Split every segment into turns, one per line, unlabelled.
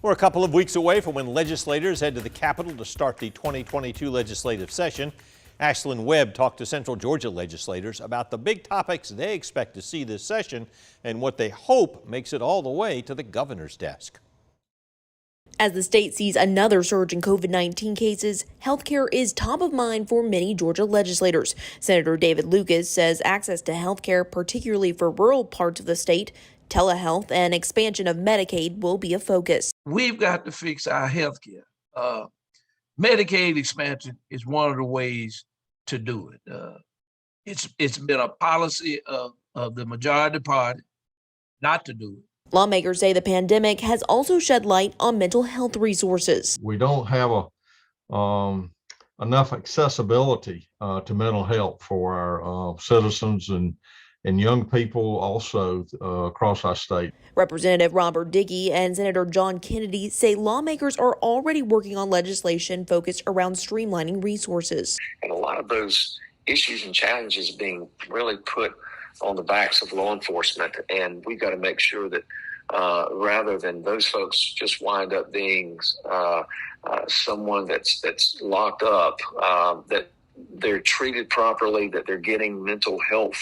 We're a couple of weeks away from when legislators head to the Capitol to start the 2022 legislative session. Ashlyn Webb talked to Central Georgia legislators about the big topics they expect to see this session and what they hope makes it all the way to the governor's desk.
As the state sees another surge in COVID-19 cases, healthcare is top of mind for many Georgia legislators. Senator David Lucas says access to healthcare, particularly for rural parts of the state, telehealth, and expansion of Medicaid will be a focus.
We've got to fix our healthcare. Medicaid expansion is one of the ways to do it. It's been a policy of the majority party not to do it.
Lawmakers say the pandemic has also shed light on mental health resources.
We don't have enough accessibility to mental health for our citizens and young people also across our state.
Representative Robert Dickey and Senator John Kennedy say lawmakers are already working on legislation focused around streamlining resources.
And a lot of those issues and challenges being really put on the backs of law enforcement, and we've got to make sure that rather than those folks just wind up being someone that's locked up, that they're treated properly, that they're getting mental health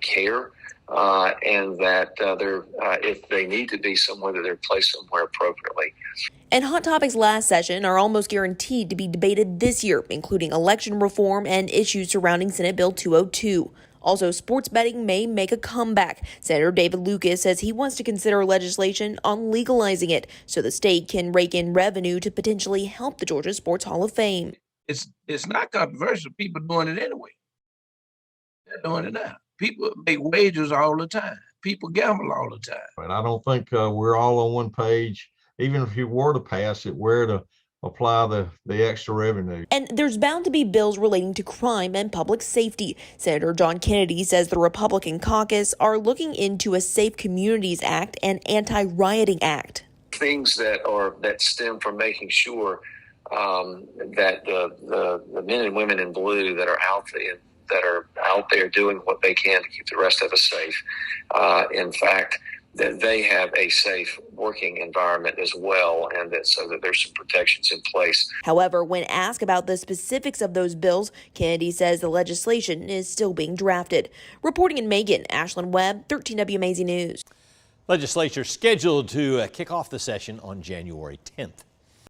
care, and that if they need to be somewhere, that they're placed somewhere appropriately.
And hot topics last session are almost guaranteed to be debated this year, including election reform and issues surrounding Senate Bill 202. Also, sports betting may make a comeback. Senator David Lucas says he wants to consider legislation on legalizing it so the state can rake in revenue to potentially help the Georgia Sports Hall of Fame.
It's not controversial. People doing it anyway. They're doing it now. People make wagers all the time. People gamble all the time.
And I don't think we're all on one page. Even if you were to pass it, where to apply the extra revenue.
And there's bound to be bills relating to crime and public safety. Senator John Kennedy says the Republican caucus are looking into a Safe Communities Act and Anti-Rioting Act.
Things that stem from making sure that the men and women in blue that are out there doing what they can to keep the rest of us safe, in fact, that they have a safe working environment as well, and so that there's some protections in place.
However, when asked about the specifics of those bills, Kennedy says the legislation is still being drafted. Reporting in Macon, Ashlyn Webb, 13 WMAZ News.
Legislature scheduled to kick off the session on January 10th.